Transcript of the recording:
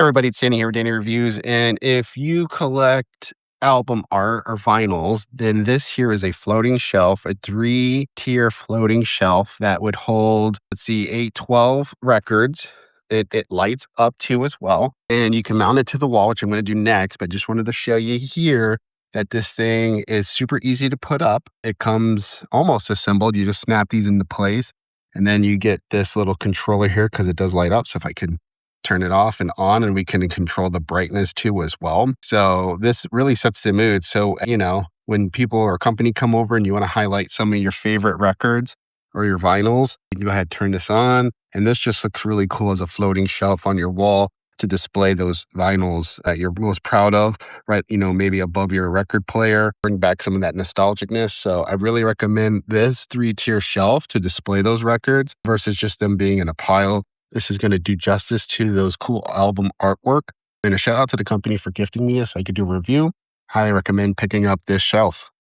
Everybody, it's Danny here with Danny Reviews. And if you collect album art or vinyls, then this here is a floating shelf, a 3-tier floating shelf that would hold, let's see, 812 records. It lights up too as well. And you can mount it to the wall, which I'm going to do next, but just wanted to show you here that this thing is super easy to put up. It comes almost assembled. You just snap these into place. And then you get this little controller here because it does light up. So if I could turn it off and on, and we can control the brightness too as well. So this really sets the mood. So, when people or company come over and you want to highlight some of your favorite records or your vinyls, you can go ahead, turn this on. And this just looks really cool as a floating shelf on your wall to display those vinyls that you're most proud of, right? Maybe above your record player, bring back some of that nostalgicness. So I really recommend this 3-tier shelf to display those records versus just them being in a pile. This is going to do justice to those cool album artwork. And a shout out to the company for gifting me this so I could do a review. Highly recommend picking up this shelf.